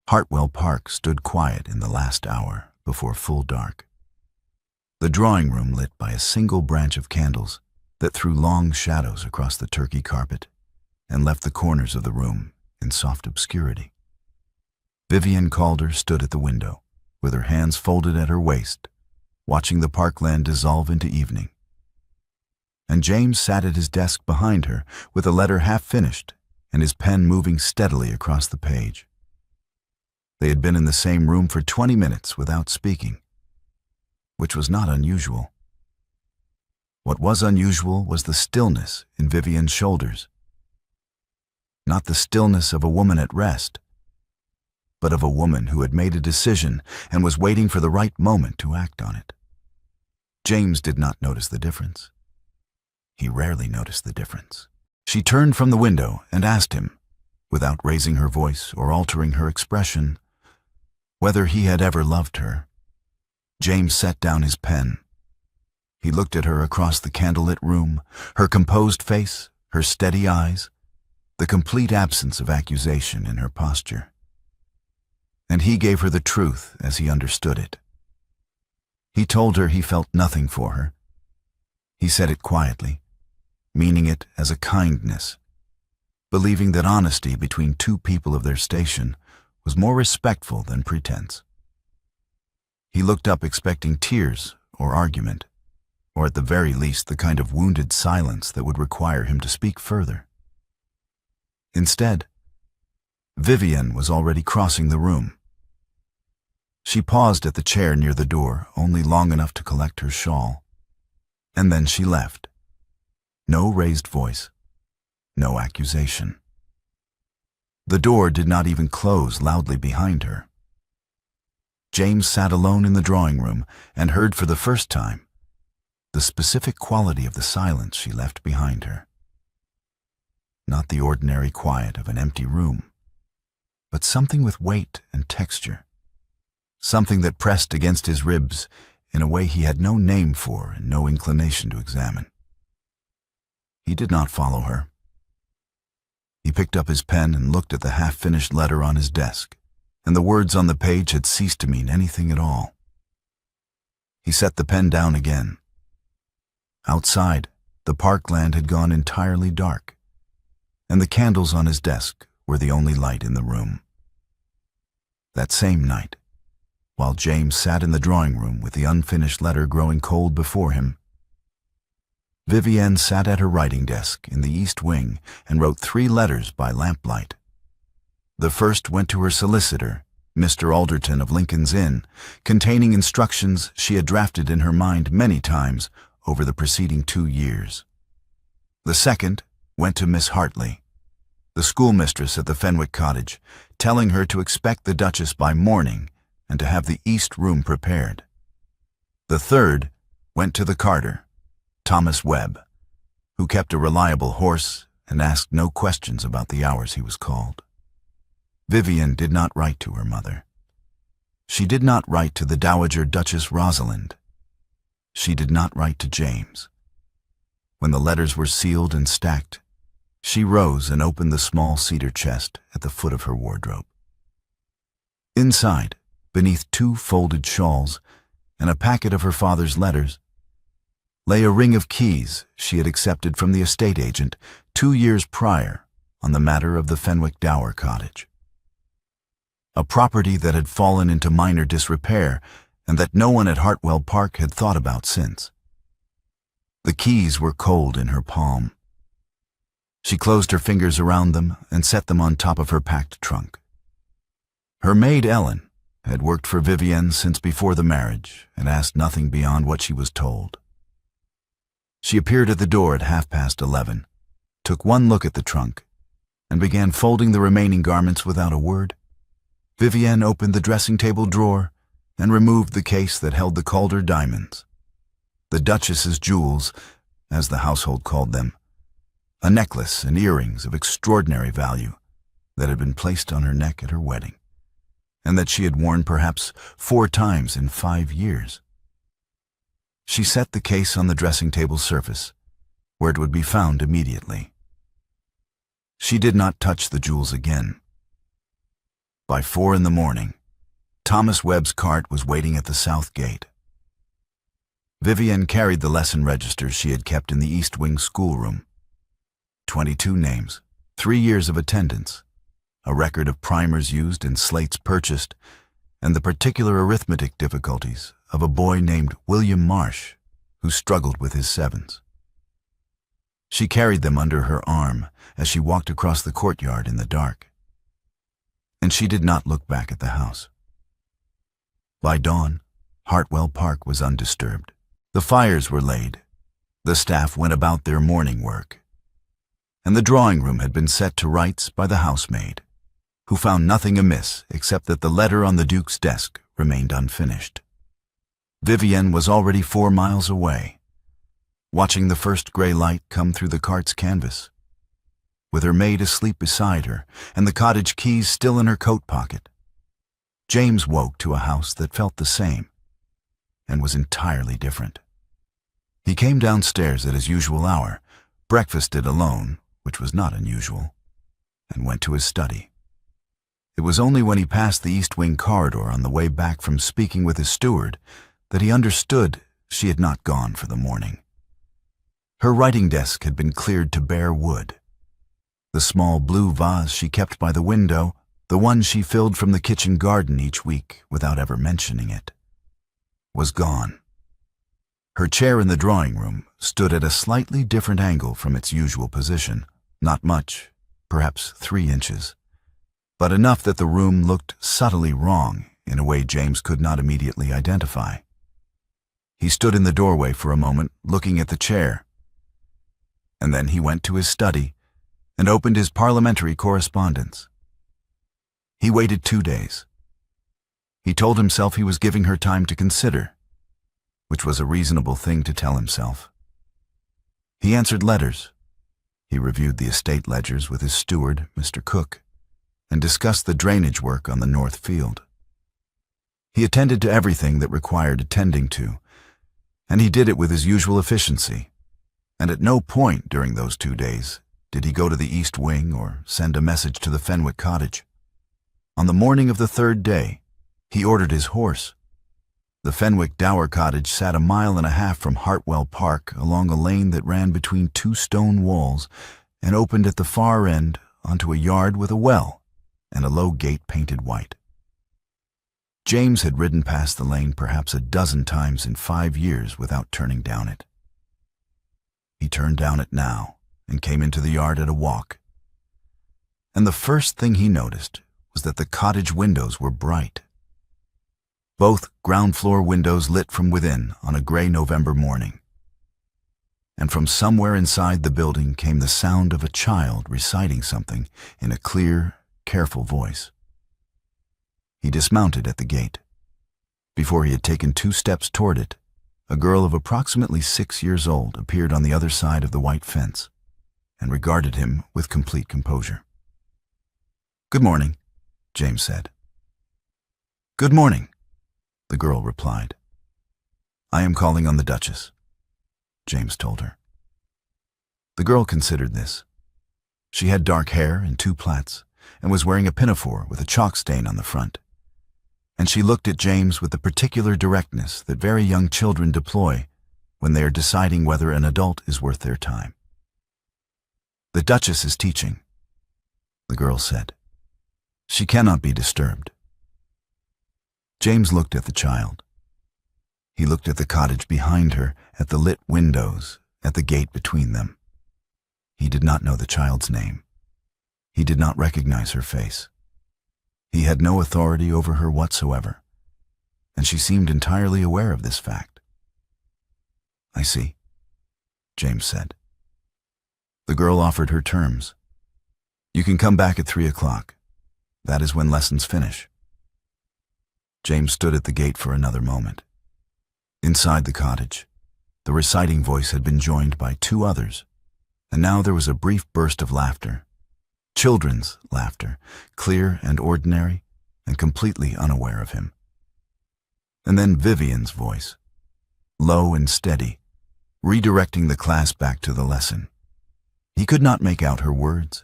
Hartwell Park stood quiet in the last hour before full dark. The drawing room lit by a single branch of candles that threw long shadows across the turkey carpet and left the corners of the room in soft obscurity. Vivienne Calder stood at the window, with her hands folded at her waist, watching the parkland dissolve into evening. And James sat at his desk behind her, with a letter half finished and his pen moving steadily across the page. They had been in the same room for 20 minutes without speaking, which was not unusual. What was unusual was the stillness in Vivienne's shoulders. Not the stillness of a woman at rest, but of a woman who had made a decision and was waiting for the right moment to act on it. James did not notice the difference. He rarely noticed the difference. She turned from the window and asked him, without raising her voice or altering her expression, whether he had ever loved her. James set down his pen. He looked at her across the candlelit room, her composed face, her steady eyes, the complete absence of accusation in her posture. And he gave her the truth as he understood it. He told her he felt nothing for her. He said it quietly, meaning it as a kindness, believing that honesty between two people of their station was more respectful than pretense. He looked up expecting tears or argument, or at the very least the kind of wounded silence that would require him to speak further. Instead, Vivienne was already crossing the room. She paused at the chair near the door only long enough to collect her shawl, and then she left. No raised voice, no accusation. The door did not even close loudly behind her. James sat alone in the drawing room and heard for the first time the specific quality of the silence she left behind her. Not the ordinary quiet of an empty room, but something with weight and texture, something that pressed against his ribs in a way he had no name for and no inclination to examine. He did not follow her. He picked up his pen and looked at the half-finished letter on his desk, and the words on the page had ceased to mean anything at all. He set the pen down again. Outside, the parkland had gone entirely dark, and the candles on his desk were the only light in the room. That same night, while James sat in the drawing room with the unfinished letter growing cold before him, Vivienne sat at her writing desk in the east wing and wrote 3 letters by lamplight. The first went to her solicitor, Mr. Alderton of Lincoln's Inn, containing instructions she had drafted in her mind many times over the preceding 2 years. The second went to Miss Hartley, the schoolmistress at the Fenwick cottage, telling her to expect the Duchess by morning and to have the east room prepared. The third went to the carter, Thomas Webb, who kept a reliable horse and asked no questions about the hours he was called. Vivienne did not write to her mother. She did not write to the Dowager Duchess Rosalind. She did not write to James. When the letters were sealed and stacked, she rose and opened the small cedar chest at the foot of her wardrobe. Inside, beneath 2 folded shawls and a packet of her father's letters, lay a ring of keys she had accepted from the estate agent 2 years prior on the matter of the Fenwick Dower cottage. A property that had fallen into minor disrepair and that no one at Hartwell Park had thought about since. The keys were cold in her palm. She closed her fingers around them and set them on top of her packed trunk. Her maid Ellen had worked for Vivienne since before the marriage and asked nothing beyond what she was told. She appeared at the door at 11:30, took one look at the trunk, and began folding the remaining garments without a word. Vivienne opened the dressing-table drawer and removed the case that held the Calder diamonds, the Duchess's jewels, as the household called them, a necklace and earrings of extraordinary value that had been placed on her neck at her wedding, and that she had worn perhaps 4 times in 5 years. She set the case on the dressing-table surface, where it would be found immediately. She did not touch the jewels again. By 4 in the morning, Thomas Webb's cart was waiting at the south gate. Vivienne carried the lesson registers she had kept in the East Wing schoolroom. 22 names, 3 years of attendance, a record of primers used and slates purchased, and the particular arithmetic difficulties of a boy named William Marsh, who struggled with his sevens. She carried them under her arm as she walked across the courtyard in the dark. And she did not look back at the house. By dawn, Hartwell Park was undisturbed. The fires were laid, the staff went about their morning work, and the drawing room had been set to rights by the housemaid, who found nothing amiss except that the letter on the Duke's desk remained unfinished. Vivienne was already 4 miles away, watching the first gray light come through the cart's canvas, with her maid asleep beside her and the cottage keys still in her coat pocket. James woke to a house that felt the same and was entirely different. He came downstairs at his usual hour, breakfasted alone, which was not unusual, and went to his study. It was only when he passed the East Wing corridor on the way back from speaking with his steward that he understood she had not gone for the morning. Her writing desk had been cleared to bare wood. The small blue vase she kept by the window, the one she filled from the kitchen garden each week without ever mentioning it, was gone. Her chair in the drawing room stood at a slightly different angle from its usual position, not much, perhaps 3 inches, but enough that the room looked subtly wrong in a way James could not immediately identify. He stood in the doorway for a moment, looking at the chair, and then he went to his study and opened his parliamentary correspondence. He waited 2 days. He told himself he was giving her time to consider, which was a reasonable thing to tell himself. He answered letters. He reviewed the estate ledgers with his steward, Mr. Cook, and discussed the drainage work on the north field. He attended to everything that required attending to, and he did it with his usual efficiency, and at no point during those 2 days did he go to the East Wing or send a message to the Fenwick cottage. On the morning of the 3rd day, he ordered his horse. The Fenwick Dower cottage sat 1.5 miles from Hartwell Park along a lane that ran between 2 stone walls and opened at the far end onto a yard with a well and a low gate painted white. James had ridden past the lane perhaps a dozen times in 5 years without turning down it. He turned down it now and came into the yard at a walk. And the first thing he noticed was that the cottage windows were bright. Both ground-floor windows lit from within on a gray November morning. And from somewhere inside the building came the sound of a child reciting something in a clear, careful voice. He dismounted at the gate. Before he had taken 2 steps toward it, a girl of approximately 6 years old appeared on the other side of the white fence and regarded him with complete composure. "Good morning," James said. "Good morning," the girl replied. "I am calling on the Duchess," James told her. The girl considered this. She had dark hair and 2 plaits and was wearing a pinafore with a chalk stain on the front. And she looked at James with the particular directness that very young children deploy when they are deciding whether an adult is worth their time. "The Duchess is teaching," the girl said. "She cannot be disturbed." James looked at the child. He looked at the cottage behind her, at the lit windows, at the gate between them. He did not know the child's name. He did not recognize her face. He had no authority over her whatsoever, and she seemed entirely aware of this fact. "I see," James said. The girl offered her terms. "You can come back at 3 o'clock. That is when lessons finish." James stood at the gate for another moment. Inside the cottage, the reciting voice had been joined by 2 others, and now there was a brief burst of laughter. Children's laughter, clear and ordinary, and completely unaware of him. And then Vivienne's voice, low and steady, redirecting the class back to the lesson. He could not make out her words.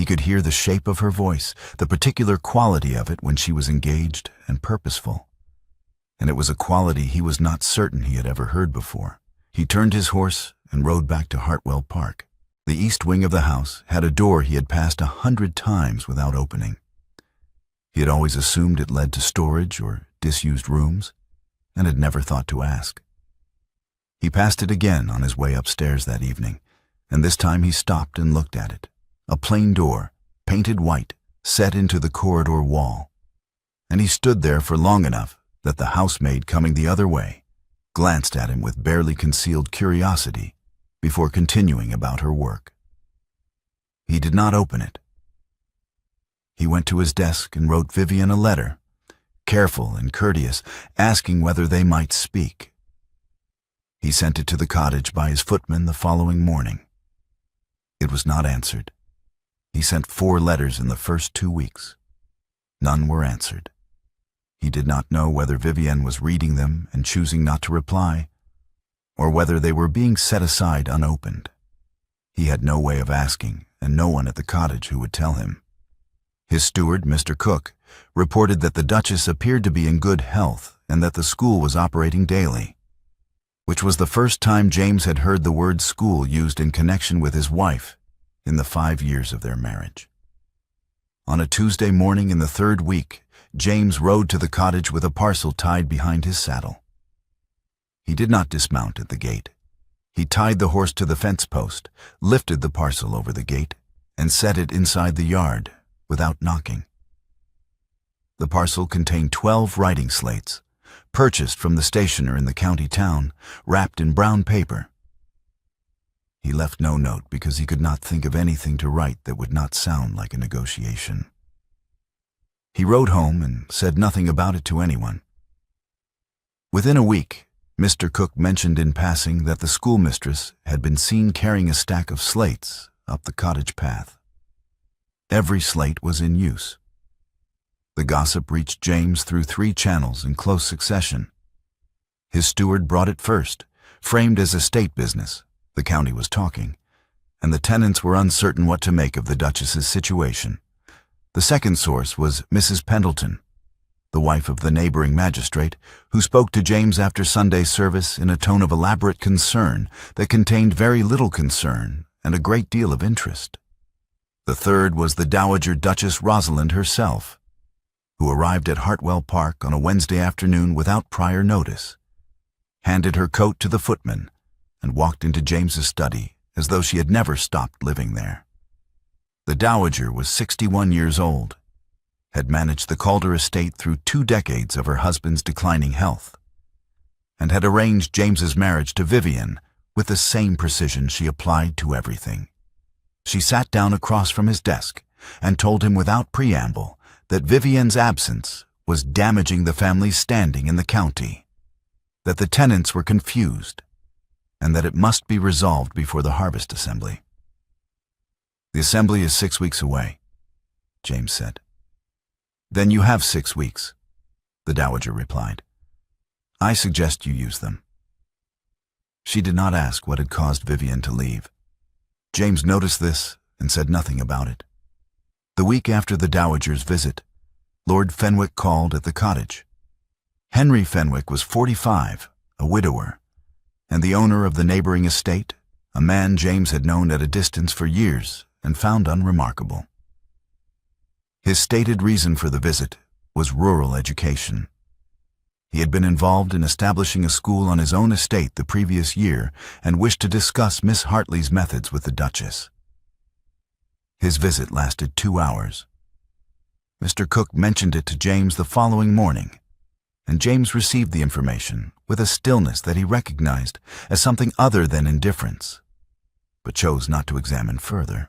He could hear the shape of her voice, the particular quality of it when she was engaged and purposeful. And it was a quality he was not certain he had ever heard before. He turned his horse and rode back to Hartwell Park. The east wing of the house had a door he had passed 100 times without opening. He had always assumed it led to storage or disused rooms, and had never thought to ask. He passed it again on his way upstairs that evening, and this time he stopped and looked at it. A plain door, painted white, set into the corridor wall. And he stood there for long enough that the housemaid coming the other way glanced at him with barely concealed curiosity before continuing about her work. He did not open it. He went to his desk and wrote Vivienne a letter, careful and courteous, asking whether they might speak. He sent it to the cottage by his footman the following morning. It was not answered. He sent 4 letters in the first 2 weeks. None were answered. He did not know whether Vivienne was reading them and choosing not to reply, or whether they were being set aside unopened. He had no way of asking, and no one at the cottage who would tell him. His steward, Mr. Cook, reported that the Duchess appeared to be in good health and that the school was operating daily, which was the first time James had heard the word school used in connection with his wife in the 5 years of their marriage. On a Tuesday morning in the 3rd week, James rode to the cottage with a parcel tied behind his saddle. He did not dismount at the gate. He tied the horse to the fence post, lifted the parcel over the gate, and set it inside the yard without knocking. The parcel contained 12 writing slates, purchased from the stationer in the county town, wrapped in brown paper. He left no note because he could not think of anything to write that would not sound like a negotiation. He rode home and said nothing about it to anyone. Within a week, Mr. Cook mentioned in passing that the schoolmistress had been seen carrying a stack of slates up the cottage path. Every slate was in use. The gossip reached James through 3 channels in close succession. His steward brought it first, framed as estate business. The county was talking, and the tenants were uncertain what to make of the Duchess's situation. The second source was Mrs. Pendleton, the wife of the neighboring magistrate, who spoke to James after Sunday service in a tone of elaborate concern that contained very little concern and a great deal of interest. The third was the Dowager Duchess Rosalind herself, who arrived at Hartwell Park on a Wednesday afternoon without prior notice, handed her coat to the footman, and walked into James's study as though she had never stopped living there. The Dowager was 61 years old, had managed the Calder estate through 2 decades of her husband's declining health, and had arranged James's marriage to Vivienne with the same precision she applied to everything. She sat down across from his desk and told him without preamble that Vivienne's absence was damaging the family's standing in the county, that the tenants were confused, and that it must be resolved before the harvest assembly. "The assembly is 6 weeks away," James said. "Then you have 6 weeks," the Dowager replied. "I suggest you use them." She did not ask what had caused Vivienne to leave. James noticed this and said nothing about it. The week after the Dowager's visit, Lord Fenwick called at the cottage. Henry Fenwick was 45, a widower, and the owner of the neighboring estate, a man James had known at a distance for years and found unremarkable. His stated reason for the visit was rural education. He had been involved in establishing a school on his own estate the previous year and wished to discuss Miss Hartley's methods with the Duchess. His visit lasted 2 hours. Mr. Cook mentioned it to James the following morning, and James received the information with a stillness that he recognized as something other than indifference, but chose not to examine further.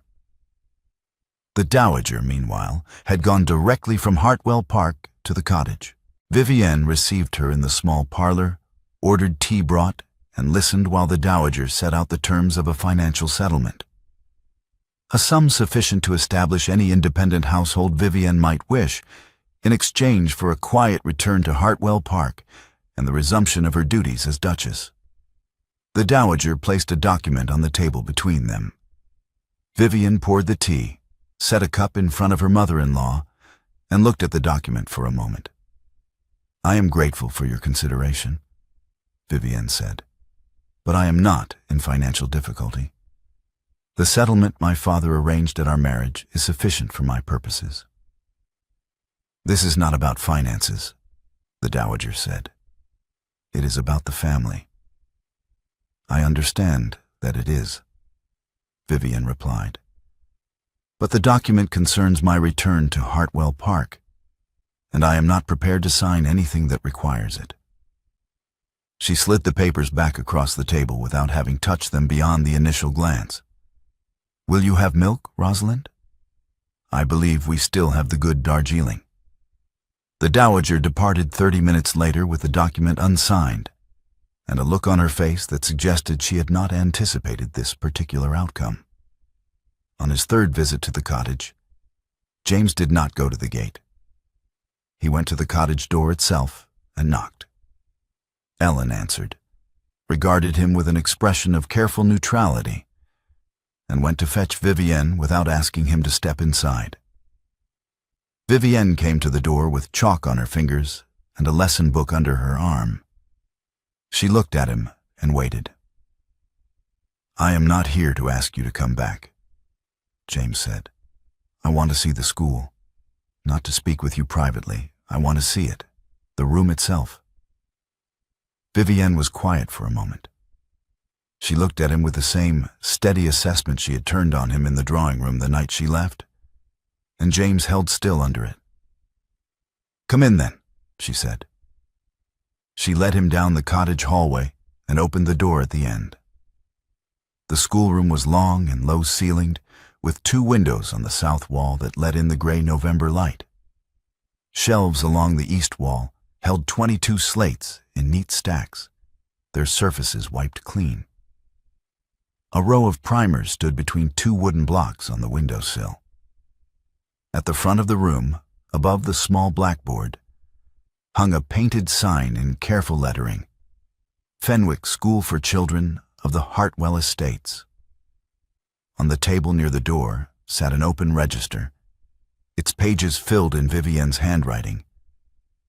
The Dowager, meanwhile, had gone directly from Hartwell Park to the cottage. Vivienne received her in the small parlor, ordered tea brought, and listened while the Dowager set out the terms of a financial settlement. A sum sufficient to establish any independent household Vivienne might wish, in exchange for a quiet return to Hartwell Park and the resumption of her duties as Duchess. The Dowager placed a document on the table between them. Vivienne poured the tea, set a cup in front of her mother-in-law, and looked at the document for a moment. "I am grateful for your consideration," Vivienne said, "but I am not in financial difficulty. The settlement my father arranged at our marriage is sufficient for my purposes." "This is not about finances," the dowager said. "It is about the family." "I understand that it is," Vivienne replied. "But the document concerns my return to Hartwell Park, and I am not prepared to sign anything that requires it." She slid the papers back across the table without having touched them beyond the initial glance. "Will you have milk, Rosalind? I believe we still have the good Darjeeling." The dowager departed 30 minutes later with the document unsigned, and a look on her face that suggested she had not anticipated this particular outcome. On his third visit to the cottage, James did not go to the gate. He went to the cottage door itself and knocked. Ellen answered, regarded him with an expression of careful neutrality, and went to fetch Vivienne without asking him to step inside. Vivienne came to the door with chalk on her fingers and a lesson book under her arm. She looked at him and waited. "I am not here to ask you to come back," James said. "I want to see the school. Not to speak with you privately. I want to see it, the room itself." Vivienne was quiet for a moment. She looked at him with the same steady assessment she had turned on him in the drawing room the night she left, and James held still under it. "Come in then," she said. She led him down the cottage hallway and opened the door at the end. The schoolroom was long and low-ceilinged, with 2 windows on the south wall that let in the gray November light. Shelves along the east wall held 22 slates in neat stacks, their surfaces wiped clean. A row of primers stood between 2 wooden blocks on the windowsill. At the front of the room, above the small blackboard, hung a painted sign in careful lettering, "Fenwick School for Children of the Hartwell Estates." On the table near the door sat an open register, its pages filled in Vivienne's handwriting.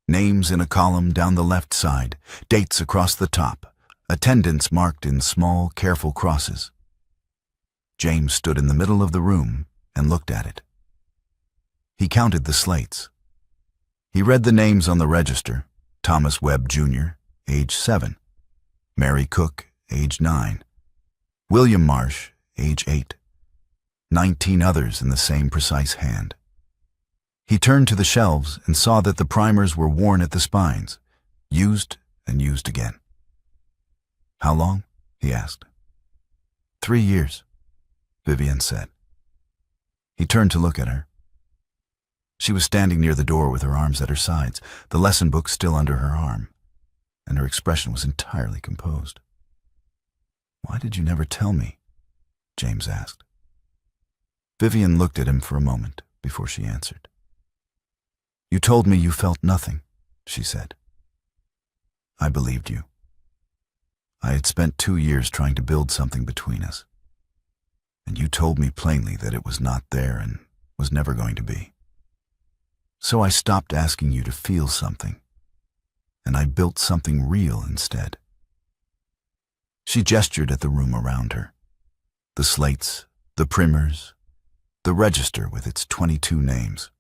Names in a column down the left side, dates across the top, attendance marked in small, careful crosses. James stood in the middle of the room and looked at it. He counted the slates. He read the names on the register: Thomas Webb, Jr., age 7, Mary Cook, age 9, William Marsh, age 8, 19 others in the same precise hand. He turned to the shelves and saw that the primers were worn at the spines, used and used again. "How long?" he asked. 3 years, Vivienne said. He turned to look at her. She was standing near the door with her arms at her sides, the lesson book still under her arm, and her expression was entirely composed. "Why did you never tell me?" James asked. Vivienne looked at him for a moment before she answered. "You told me you felt nothing," she said. "I believed you. I had spent 2 years trying to build something between us, and you told me plainly that it was not there and was never going to be. So I stopped asking you to feel something, and I built something real instead." She gestured at the room around her, the slates, the primers, the register with its 22 names.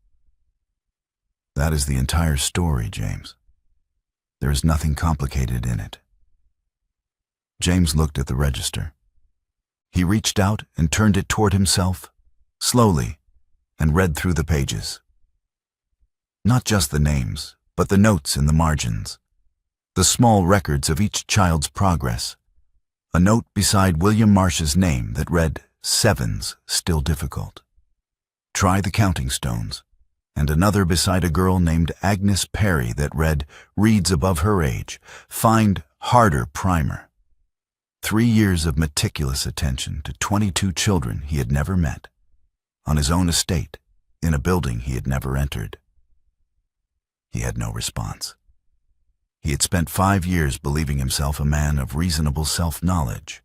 "That is the entire story, James. There is nothing complicated in it." James looked at the register. He reached out and turned it toward himself, slowly, and read through the pages. Not just the names, but the notes in the margins, the small records of each child's progress. A note beside William Marsh's name that read, "Sevens still difficult. Try the counting stones," and another beside a girl named Agnes Perry that read, "Reads above her age. Find harder primer." 3 years of meticulous attention to 22 children he had never met, on his own estate, in a building he had never entered. He had no response. He had spent 5 years believing himself a man of reasonable self-knowledge,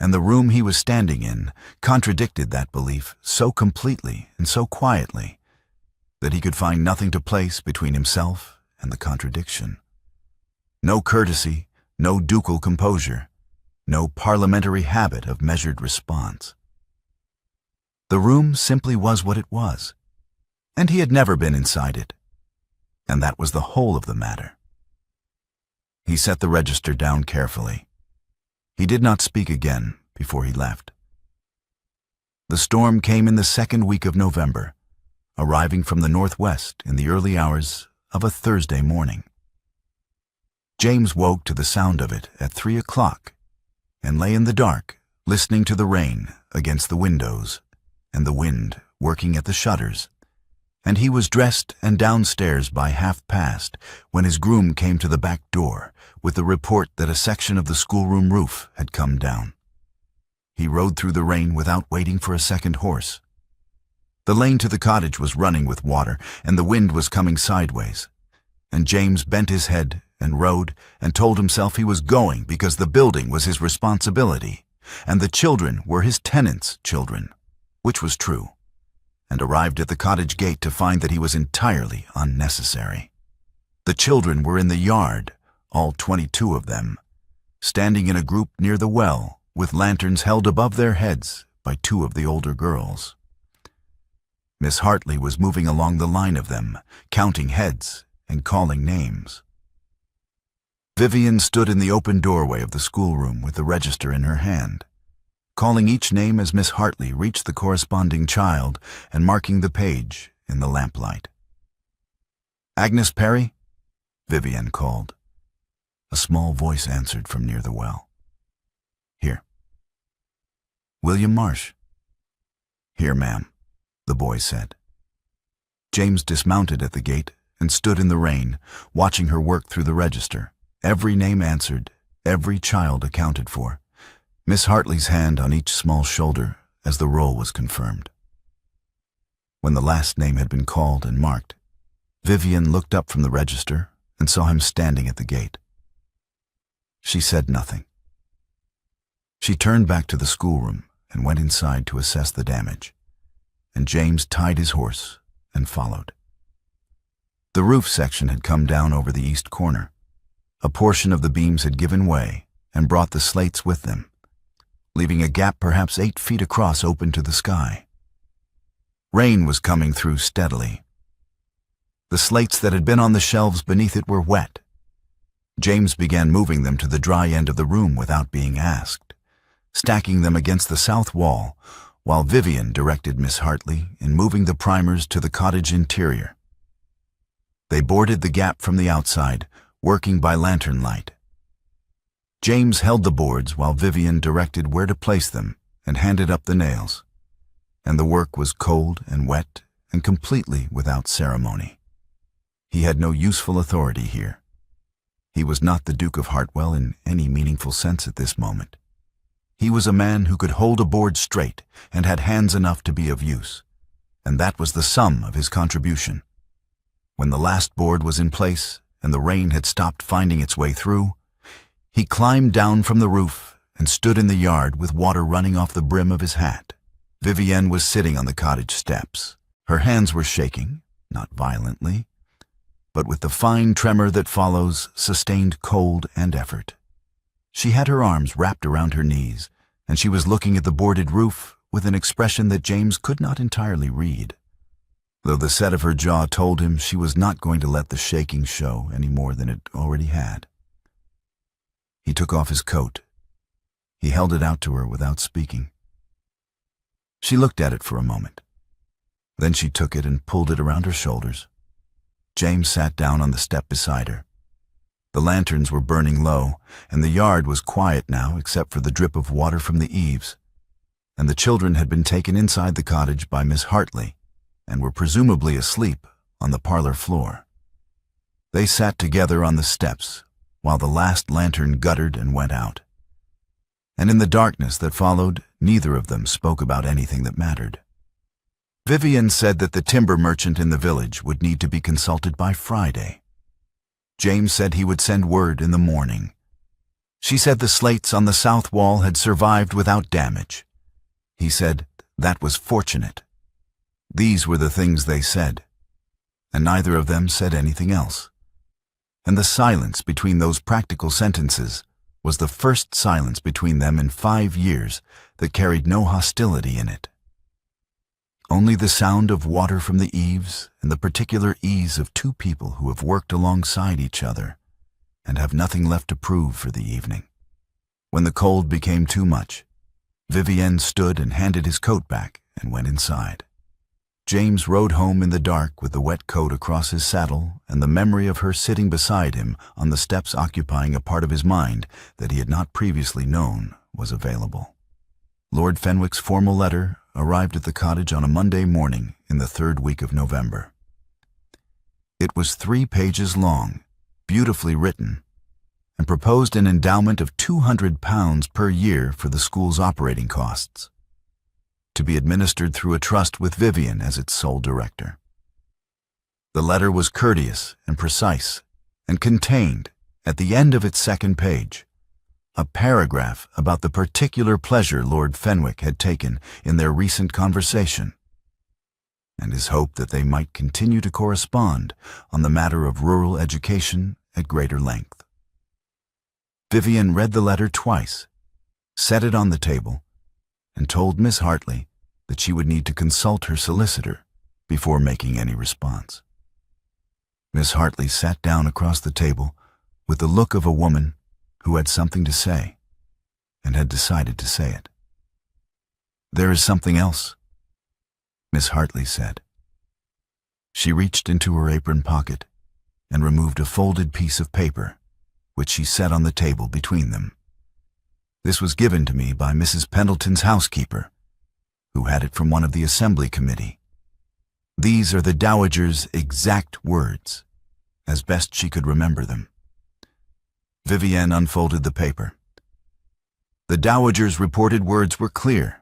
and the room he was standing in contradicted that belief so completely and so quietly that he could find nothing to place between himself and the contradiction. No courtesy, no ducal composure, no parliamentary habit of measured response. The room simply was what it was, and he had never been inside it, and that was the whole of the matter. He set the register down carefully. He did not speak again before he left. The storm came in the second week of November, arriving from the northwest in the early hours of a Thursday morning. James woke to the sound of it at 3 o'clock and lay in the dark, listening to the rain against the windows and the wind working at the shutters, and he was dressed and downstairs by past when his groom came to the back door with the report that a section of the schoolroom roof had come down. He rode through the rain without waiting for a second horse. The lane to the cottage was running with water, and the wind was coming sideways, and James bent his head and rode and told himself he was going because the building was his responsibility, and the children were his tenants' children, which was true, and arrived at the cottage gate to find that he was entirely unnecessary. The children were in the yard, all 22 of them, standing in a group near the well, with lanterns held above their heads by 2 of the older girls. Miss Hartley was moving along the line of them, counting heads and calling names. Vivienne stood in the open doorway of the schoolroom with the register in her hand, calling each name as Miss Hartley reached the corresponding child and marking the page in the lamplight. "Agnes Perry?" Vivienne called. A small voice answered from near the well. "Here." "William Marsh?" "Here, ma'am," the boy said. James dismounted at the gate and stood in the rain, watching her work through the register. Every name answered, every child accounted for, Miss Hartley's hand on each small shoulder as the roll was confirmed. When the last name had been called and marked, Vivienne looked up from the register and saw him standing at the gate. She said nothing. She turned back to the schoolroom and went inside to assess the damage, and James tied his horse and followed. The roof section had come down over the east corner. A portion of the beams had given way and brought the slates with them, leaving a gap perhaps 8 feet across open to the sky. Rain was coming through steadily. The slates that had been on the shelves beneath it were wet. James began moving them to the dry end of the room without being asked, stacking them against the south wall, while Vivienne directed Miss Hartley in moving the primers to the cottage interior. They boarded the gap from the outside, working by lantern light. James held the boards while Vivienne directed where to place them and handed up the nails, and the work was cold and wet and completely without ceremony. He had no useful authority here. He was not the Duke of Hartwell in any meaningful sense at this moment. He was a man who could hold a board straight and had hands enough to be of use, and that was the sum of his contribution. When the last board was in place and the rain had stopped finding its way through, he climbed down from the roof and stood in the yard with water running off the brim of his hat. Vivienne was sitting on the cottage steps. Her hands were shaking, not violently, but with the fine tremor that follows sustained cold and effort. She had her arms wrapped around her knees, and she was looking at the boarded roof with an expression that James could not entirely read, though the set of her jaw told him she was not going to let the shaking show any more than it already had. He took off his coat. He held it out to her without speaking. She looked at it for a moment. Then she took it and pulled it around her shoulders. James sat down on the step beside her. The lanterns were burning low, and the yard was quiet now except for the drip of water from the eaves, and the children had been taken inside the cottage by Miss Hartley and were presumably asleep on the parlor floor. They sat together on the steps while the last lantern guttered and went out, and in the darkness that followed, neither of them spoke about anything that mattered. Vivienne said that the timber merchant in the village would need to be consulted by Friday. James said he would send word in the morning. She said the slates on the south wall had survived without damage. He said that was fortunate. These were the things they said, and neither of them said anything else. And the silence between those practical sentences was the first silence between them in 5 years that carried no hostility in it. Only the sound of water from the eaves and the particular ease of two people who have worked alongside each other and have nothing left to prove for the evening. When the cold became too much, Vivienne stood and handed his coat back and went inside. James rode home in the dark with the wet coat across his saddle and the memory of her sitting beside him on the steps occupying a part of his mind that he had not previously known was available. Lord Fenwick's formal letter arrived at the cottage on a Monday morning in the 3rd week of November. It was 3 pages long, beautifully written, and proposed an endowment of £200 per year for the school's operating costs, to be administered through a trust with Vivienne as its sole director. The letter was courteous and precise, and contained, at the end of its 2nd page, a paragraph about the particular pleasure Lord Fenwick had taken in their recent conversation, and his hope that they might continue to correspond on the matter of rural education at greater length. Vivienne read the letter twice, set it on the table, and told Miss Hartley that she would need to consult her solicitor before making any response. Miss Hartley sat down across the table with the look of a woman who had something to say and had decided to say it. "There is something else," Miss Hartley said. She reached into her apron pocket and removed a folded piece of paper, which she set on the table between them. "This was given to me by Mrs. Pendleton's housekeeper, who had it from one of the Assembly Committee. These are the Dowager's exact words, as best she could remember them." Vivienne unfolded the paper. The Dowager's reported words were clear.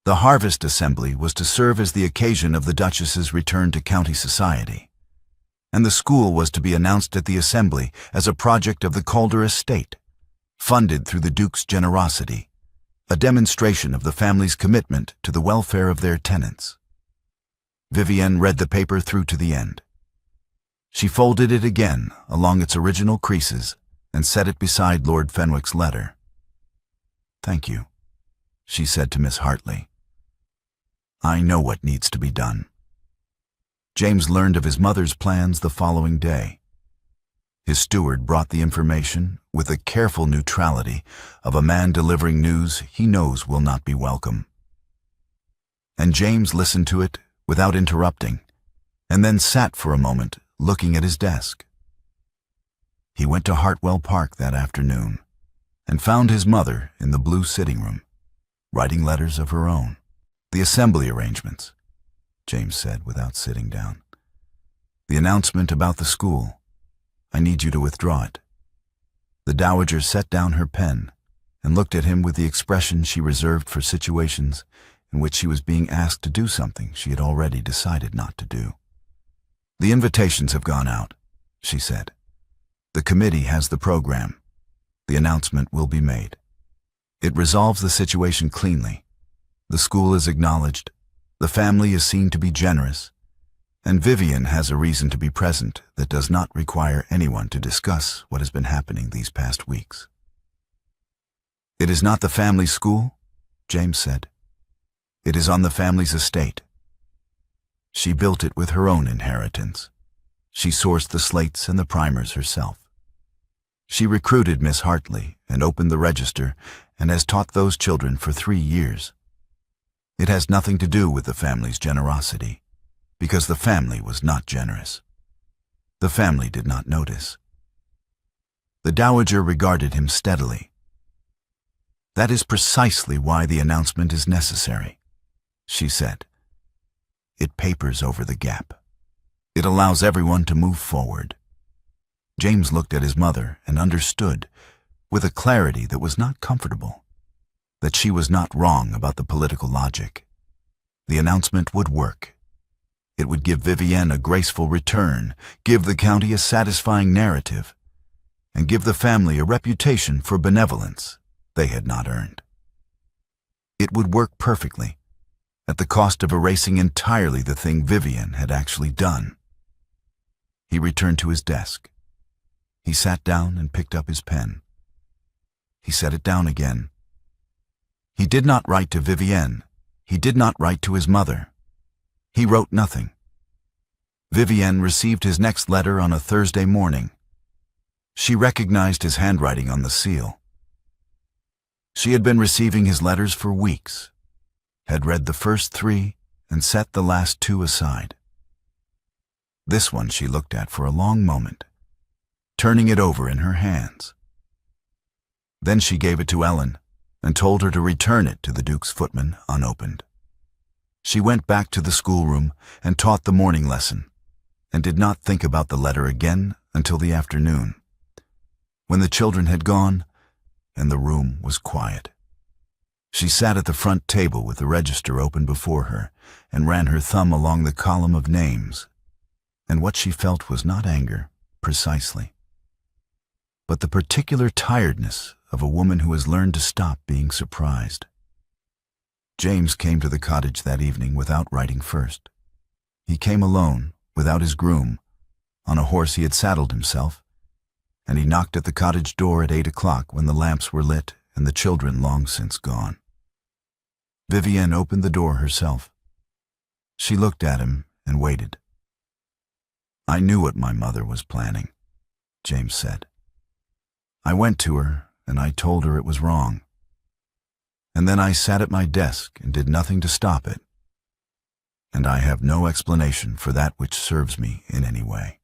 The Harvest Assembly was to serve as the occasion of the Duchess's return to county society, and the school was to be announced at the Assembly as a project of the Calder estate, funded through the Duke's generosity, a demonstration of the family's commitment to the welfare of their tenants. Vivienne read the paper through to the end. She folded it again along its original creases and set it beside Lord Fenwick's letter. "Thank you," she said to Miss Hartley. "I know what needs to be done." James learned of his mother's plans the following day. His steward brought the information with the careful neutrality of a man delivering news he knows will not be welcome. And James listened to it without interrupting, and then sat for a moment looking at his desk. He went to Hartwell Park that afternoon and found his mother in the blue sitting room, writing letters of her own. "The assembly arrangements," James said without sitting down. "The announcement about the school. I need you to withdraw it." The Dowager set down her pen and looked at him with the expression she reserved for situations in which she was being asked to do something she had already decided not to do. "The invitations have gone out," she said. "The committee has the program. The announcement will be made. It resolves the situation cleanly. The school is acknowledged, the family is seen to be generous, and Vivienne has a reason to be present that does not require anyone to discuss what has been happening these past weeks." "It is not the family school," James said. "It is on the family's estate. She built it with her own inheritance. She sourced the slates and the primers herself. She recruited Miss Hartley and opened the register and has taught those children for 3 years. It has nothing to do with the family's generosity, because the family was not generous. The family did not notice." The Dowager regarded him steadily. "That is precisely why the announcement is necessary," she said. "It papers over the gap. It allows everyone to move forward." James looked at his mother and understood, with a clarity that was not comfortable, that she was not wrong about the political logic. The announcement would work. It would give Vivienne a graceful return, give the county a satisfying narrative, and give the family a reputation for benevolence they had not earned. It would work perfectly, at the cost of erasing entirely the thing Vivienne had actually done. He returned to his desk. He sat down and picked up his pen. He set it down again. He did not write to Vivienne. He did not write to his mother. He wrote nothing. Vivienne received his next letter on a Thursday morning. She recognized his handwriting on the seal. She had been receiving his letters for weeks, had read the first 3 and set the last 2 aside. This one she looked at for a long moment, turning it over in her hands. Then she gave it to Ellen and told her to return it to the Duke's footman unopened. She went back to the schoolroom and taught the morning lesson, and did not think about the letter again until the afternoon, when the children had gone and the room was quiet. She sat at the front table with the register open before her and ran her thumb along the column of names, and what she felt was not anger, precisely, but the particular tiredness of a woman who has learned to stop being surprised. James came to the cottage that evening without writing first. He came alone, without his groom, on a horse he had saddled himself, and he knocked at the cottage door at 8 o'clock when the lamps were lit and the children long since gone. Vivienne opened the door herself. She looked at him and waited. "I knew what my mother was planning," James said. "I went to her and I told her it was wrong. And then I sat at my desk and did nothing to stop it. And I have no explanation for that which serves me in any way."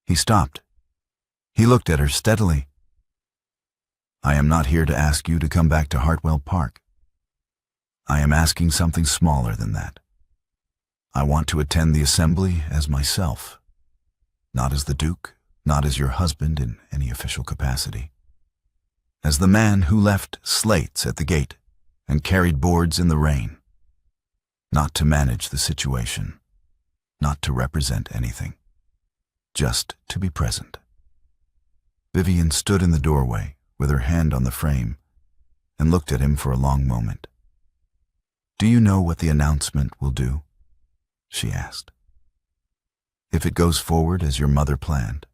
He stopped. He looked at her steadily. "I am not here to ask you to come back to Hartwell Park. I am asking something smaller than that. I want to attend the assembly as myself, not as the Duke, not as your husband in any official capacity. As the man who left slates at the gate and carried boards in the rain. Not to manage the situation, not to represent anything, just to be present." Vivienne stood in the doorway with her hand on the frame and looked at him for a long moment. "Do you know what the announcement will do?" she asked. "If it goes forward as your mother planned,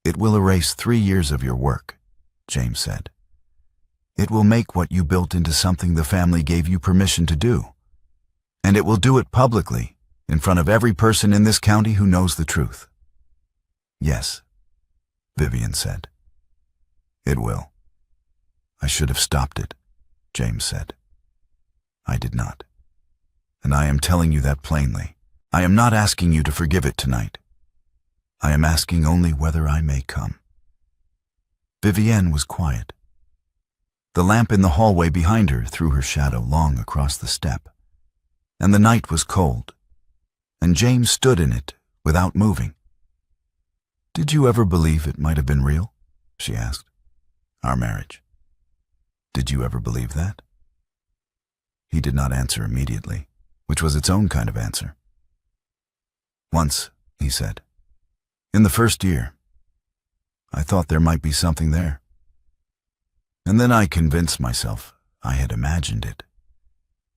it will erase 3 years of your work," James said. "It will make what you built into something the family gave you permission to do. And it will do it publicly, in front of every person in this county who knows the truth." "Yes," Vivienne said. "It will." "I should have stopped it," James said. "I did not. And I am telling you that plainly. I am not asking you to forgive it tonight. I am asking only whether I may come." Vivienne was quiet. The lamp in the hallway behind her threw her shadow long across the step, and the night was cold, and James stood in it without moving. "Did you ever believe it might have been real?" she asked. "Our marriage. Did you ever believe that?" He did not answer immediately, which was its own kind of answer. "Once," he said, "in the first year, I thought there might be something there. And then I convinced myself I had imagined it,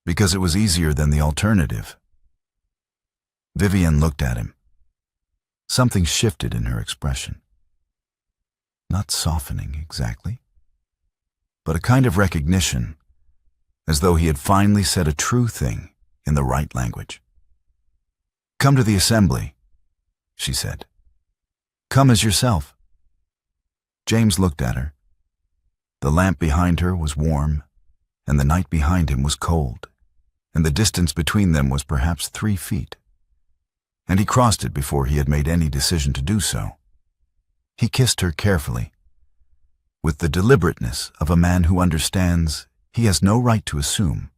because it was easier than the alternative." Vivienne looked at him. Something shifted in her expression. Not softening exactly, but a kind of recognition, as though he had finally said a true thing in the right language. "Come to the assembly," she said. "Come as yourself." James looked at her. The lamp behind her was warm, and the night behind him was cold, and the distance between them was perhaps 3 feet. And he crossed it before he had made any decision to do so. He kissed her carefully, with the deliberateness of a man who understands he has no right to assume,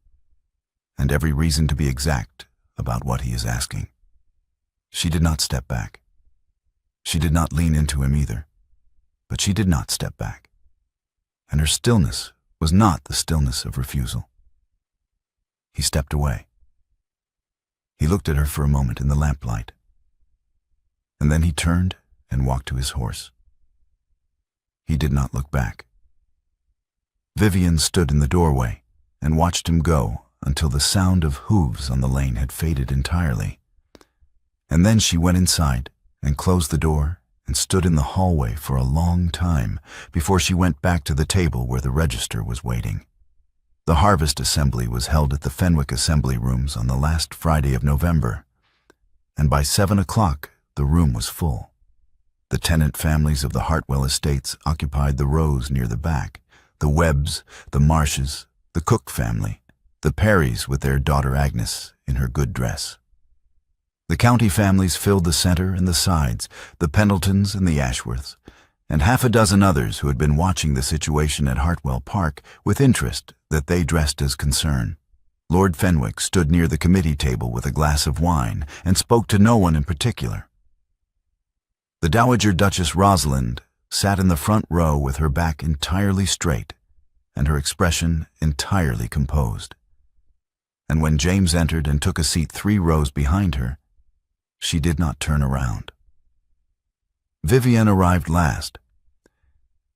and every reason to be exact about what he is asking. She did not step back. She did not lean into him either, but she did not step back. And her stillness was not the stillness of refusal. He stepped away. He looked at her for a moment in the lamplight, and then he turned and walked to his horse. He did not look back. Vivienne stood in the doorway and watched him go until the sound of hooves on the lane had faded entirely. And then she went inside and closed the door and stood in the hallway for a long time before she went back to the table where the register was waiting. The harvest assembly was held at the Fenwick Assembly Rooms on the last Friday of November, and by 7 o'clock the room was full. The tenant families of the Hartwell estates occupied the rows near the back, the Webbs, the Marshes, the Cook family, the Perrys with their daughter Agnes in her good dress. The county families filled the center and the sides, the Pendletons and the Ashworths, and half a dozen others who had been watching the situation at Hartwell Park with interest that they dressed as concern. Lord Fenwick stood near the committee table with a glass of wine and spoke to no one in particular. The Dowager Duchess Rosalind sat in the front row with her back entirely straight and her expression entirely composed. And when James entered and took a seat 3 rows behind her, she did not turn around. Vivienne arrived last.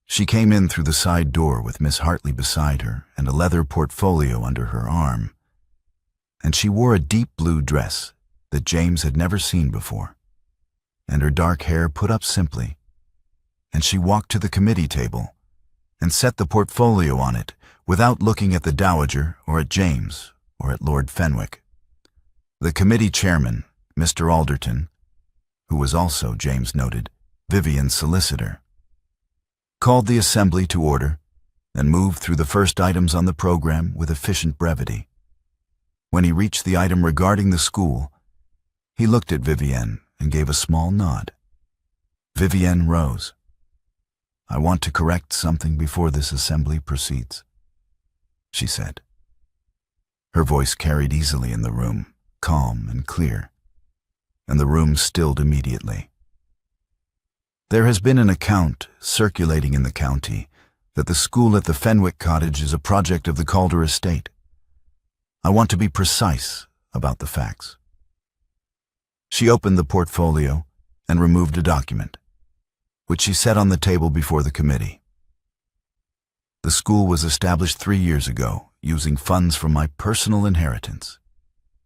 She came in through the side door with Miss Hartley beside her and a leather portfolio under her arm, and she wore a deep blue dress that James had never seen before, and her dark hair put up simply, and she walked to the committee table and set the portfolio on it without looking at the Dowager or at James or at Lord Fenwick. The committee chairman, Mr. Alderton, who was also, James noted, Vivienne's solicitor, called the assembly to order and moved through the first items on the program with efficient brevity. When he reached the item regarding the school, he looked at Vivienne and gave a small nod. Vivienne rose. "I want to correct something before this assembly proceeds," she said. Her voice carried easily in the room, calm and clear, and the room stilled immediately. "There has been an account circulating in the county that the school at the Fenwick cottage is a project of the Calder estate. I want to be precise about the facts." She opened the portfolio and removed a document, which she set on the table before the committee. "The school was established 3 years ago using funds from my personal inheritance.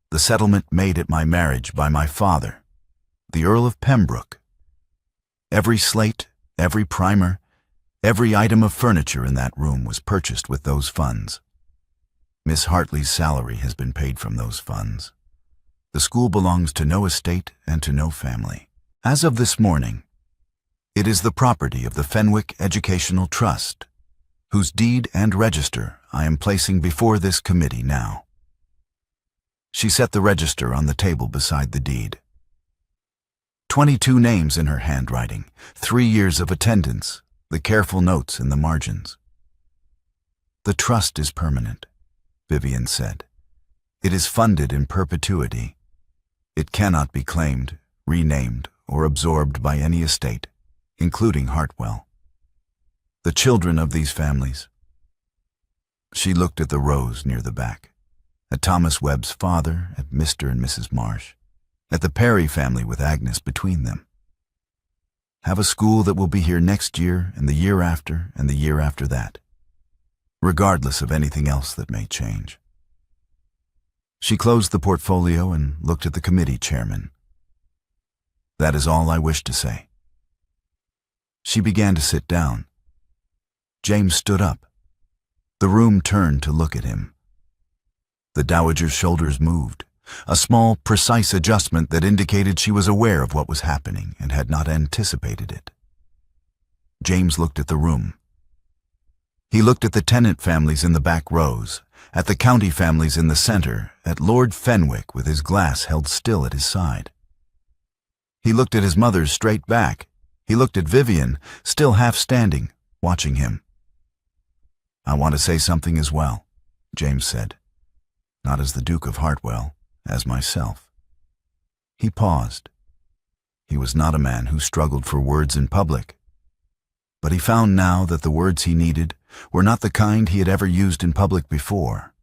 The settlement made at my marriage by my father, the Earl of Pembroke. Every slate, every primer, every item of furniture in that room was purchased with those funds. Miss Hartley's salary has been paid from those funds. The school belongs to no estate and to no family. As of this morning, it is the property of the Fenwick Educational Trust, whose deed and register I am placing before this committee now." She set the register on the table beside the deed. 22 names in her handwriting, 3 years of attendance, the careful notes in the margins. "The trust is permanent," Vivienne said. "It is funded in perpetuity. It cannot be claimed, renamed, or absorbed by any estate, including Hartwell. The children of these families—" She looked at the rows near the back, at Thomas Webb's father, at Mr. and Mrs. Marsh, at the Perry family with Agnes between them. "Have a school that will be here next year and the year after and the year after that, regardless of anything else that may change." She closed the portfolio and looked at the committee chairman. "That is all I wish to say." She began to sit down. James stood up. The room turned to look at him. The Dowager's shoulders moved, a small, precise adjustment that indicated she was aware of what was happening and had not anticipated it. James looked at the room. He looked at the tenant families in the back rows, at the county families in the center, at Lord Fenwick with his glass held still at his side. He looked at his mother's straight back. He looked at Vivienne, still half standing, watching him. "I want to say something as well," James said. "Not as the Duke of Hartwell, as myself." He paused. He was not a man who struggled for words in public, but he found now that the words he needed were not the kind he had ever used in public before,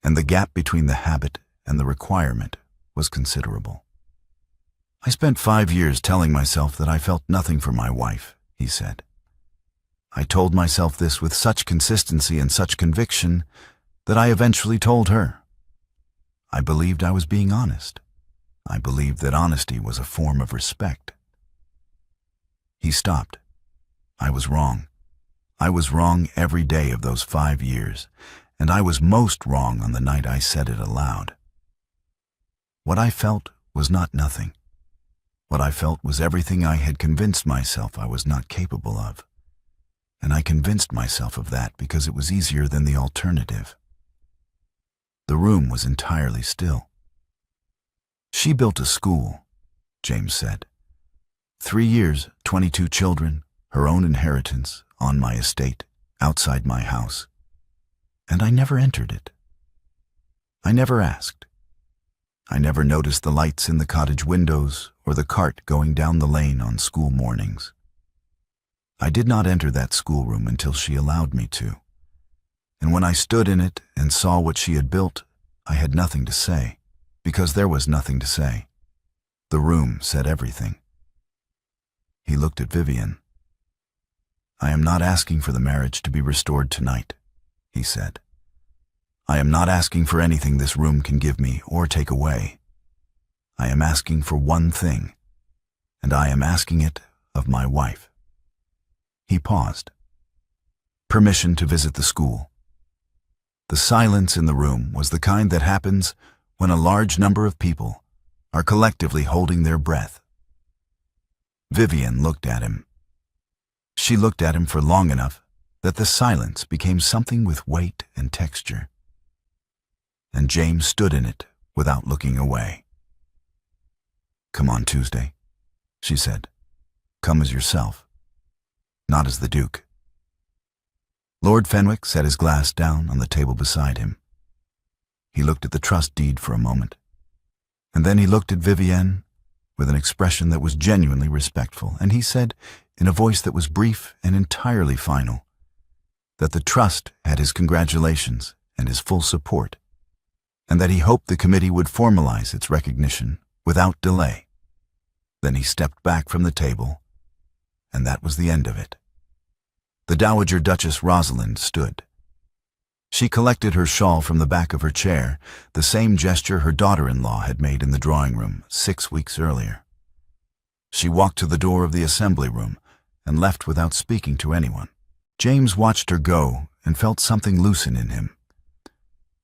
and the gap between the habit and the requirement was considerable. "I spent 5 years telling myself that I felt nothing for my wife," he said. I told myself this with such consistency and such conviction that I eventually told her. I believed I was being honest. I believed that honesty was a form of respect. He stopped. I was wrong. I was wrong every day of those 5 years, and I was most wrong on the night I said it aloud. What I felt was not nothing. What I felt was everything I had convinced myself I was not capable of. And I convinced myself of that because it was easier than the alternative. The room was entirely still. "She built a school," James said. 3 years, 22 children, her own inheritance, on my estate, outside my house. And I never entered it. I never asked. I never noticed the lights in the cottage windows or the cart going down the lane on school mornings. I did not enter that schoolroom until she allowed me to. And when I stood in it and saw what she had built, I had nothing to say, because there was nothing to say. The room said everything. He looked at Vivienne. "I am not asking for the marriage to be restored tonight," he said. "I am not asking for anything this room can give me or take away. I am asking for one thing, and I am asking it of my wife." He paused. Permission to visit the school. The silence in the room was the kind that happens when a large number of people are collectively holding their breath. Vivienne looked at him. She looked at him for long enough that the silence became something with weight and texture. And James stood in it without looking away. "Come on Tuesday," she said. "Come as yourself, not as the Duke." Lord Fenwick set his glass down on the table beside him. He looked at the trust deed for a moment, and then he looked at Vivienne with an expression that was genuinely respectful, and he said, in a voice that was brief and entirely final, that the trust had his congratulations and his full support, and that he hoped the committee would formalize its recognition without delay. Then he stepped back from the table, and that was the end of it. The Dowager Duchess Rosalind stood. She collected her shawl from the back of her chair, the same gesture her daughter-in-law had made in the drawing room 6 weeks earlier. She walked to the door of the assembly room and left without speaking to anyone. James watched her go and felt something loosen in him.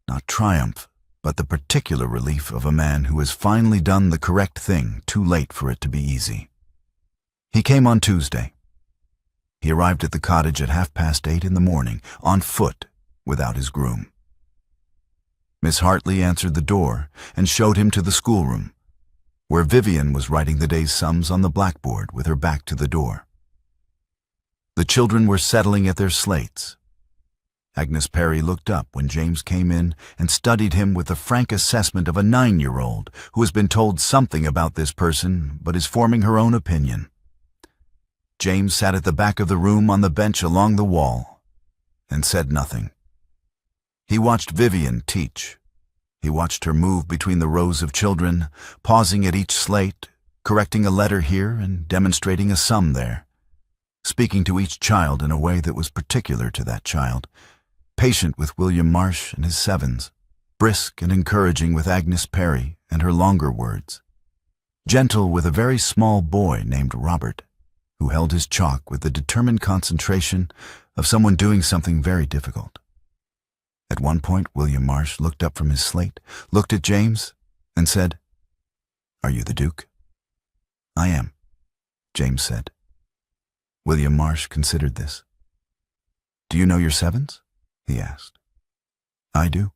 Not triumph, but the particular relief of a man who has finally done the correct thing too late for it to be easy. He came on Tuesday. He arrived at the cottage at 8:30 in the morning, on foot, without his groom. Miss Hartley answered the door and showed him to the schoolroom, where Vivienne was writing the day's sums on the blackboard with her back to the door. The children were settling at their slates. Agnes Perry looked up when James came in and studied him with the frank assessment of a 9-year-old who has been told something about this person but is forming her own opinion. James sat at the back of the room on the bench along the wall and said nothing. He watched Vivienne teach. He watched her move between the rows of children, pausing at each slate, correcting a letter here and demonstrating a sum there, speaking to each child in a way that was particular to that child, patient with William Marsh and his sevens, brisk and encouraging with Agnes Perry and her longer words, gentle with a very small boy named Robert, who held his chalk with the determined concentration of someone doing something very difficult. At one point, William Marsh looked up from his slate, looked at James, and said, "Are you the Duke?" "I am," James said. William Marsh considered this. "Do you know your sevens?" he asked. "I do,"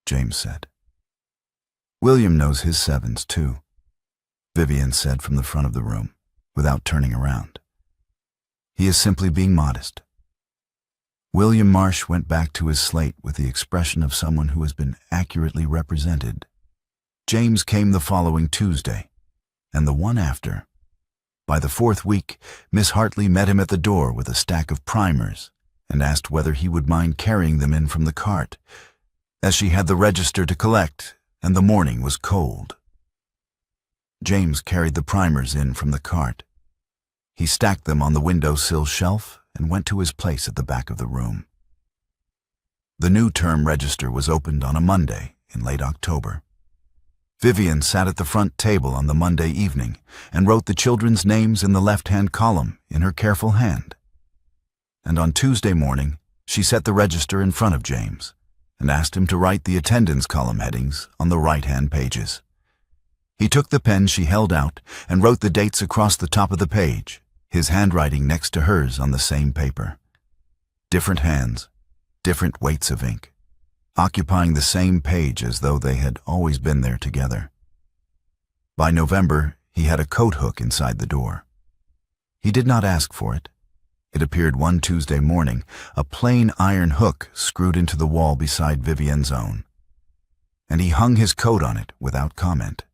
James said. "William knows his sevens, too," Vivienne said from the front of the room, without turning around. "He is simply being modest." William Marsh went back to his slate with the expression of someone who has been accurately represented. James came the following Tuesday, and the one after. By the 4th week, Miss Hartley met him at the door with a stack of primers and asked whether he would mind carrying them in from the cart, as she had the register to collect and the morning was cold. James carried the primers in from the cart. He stacked them on the window-sill shelf and went to his place at the back of the room. The new term register was opened on a Monday in late October. Vivienne sat at the front table on the Monday evening and wrote the children's names in the left-hand column in her careful hand. And on Tuesday morning, she set the register in front of James and asked him to write the attendance column headings on the right-hand pages. He took the pen she held out and wrote the dates across the top of the page, his handwriting next to hers on the same paper. Different hands, different weights of ink, occupying the same page as though they had always been there together. By November, he had a coat hook inside the door. He did not ask for it. It appeared one Tuesday morning, a plain iron hook screwed into the wall beside Vivienne's own, and he hung his coat on it without comment.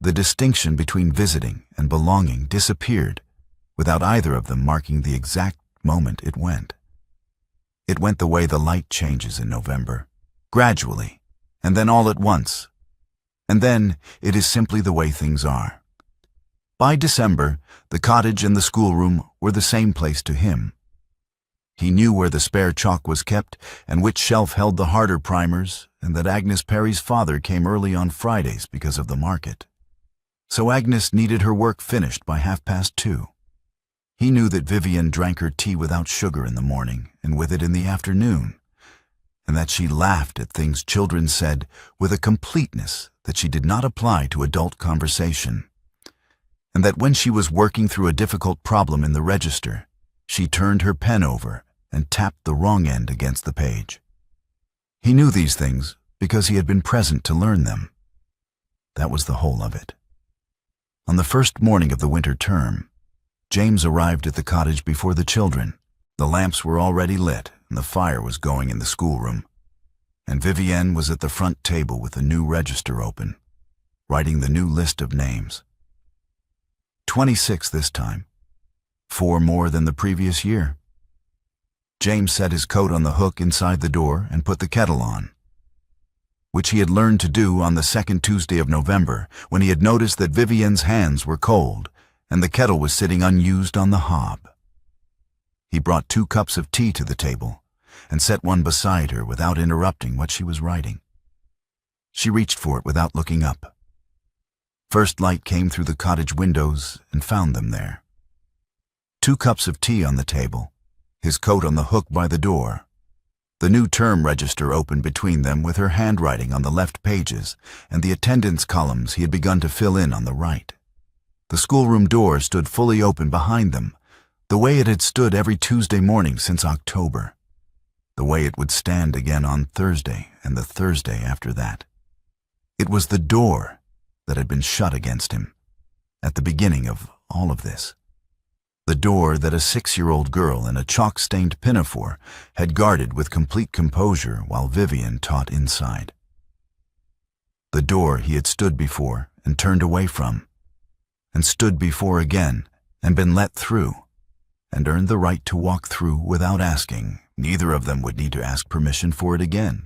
The distinction between visiting and belonging disappeared, without either of them marking the exact moment it went. It went the way the light changes in November, gradually, and then all at once. And then it is simply the way things are. By December, the cottage and the schoolroom were the same place to him. He knew where the spare chalk was kept and which shelf held the harder primers, and that Agnes Perry's father came early on Fridays because of the market. So Agnes needed her work finished by 2:30. He knew that Vivienne drank her tea without sugar in the morning and with it in the afternoon, and that she laughed at things children said with a completeness that she did not apply to adult conversation, and that when she was working through a difficult problem in the register, she turned her pen over and tapped the wrong end against the page. He knew these things because he had been present to learn them. That was the whole of it. On the first morning of the winter term, James arrived at the cottage before the children. The lamps were already lit and the fire was going in the schoolroom, and Vivienne was at the front table with the new register open, writing the new list of names. 26 this time, 4 more than the previous year. James set his coat on the hook inside the door and put the kettle on, which he had learned to do on the second Tuesday of November when he had noticed that Vivienne's hands were cold and the kettle was sitting unused on the hob. He brought 2 cups of tea to the table and set one beside her without interrupting what she was writing. She reached for it without looking up. First light came through the cottage windows and found them there. 2 cups of tea on the table, his coat on the hook by the door, the new term register open between them with her handwriting on the left pages and the attendance columns he had begun to fill in on the right. The schoolroom door stood fully open behind them, the way it had stood every Tuesday morning since October, the way it would stand again on Thursday and the Thursday after that. It was the door that had been shut against him at the beginning of all of this. The door that a 6-year-old girl in a chalk-stained pinafore had guarded with complete composure while Vivienne taught inside. The door he had stood before and turned away from, and stood before again and been let through, and earned the right to walk through without asking. Neither of them would need to ask permission for it again.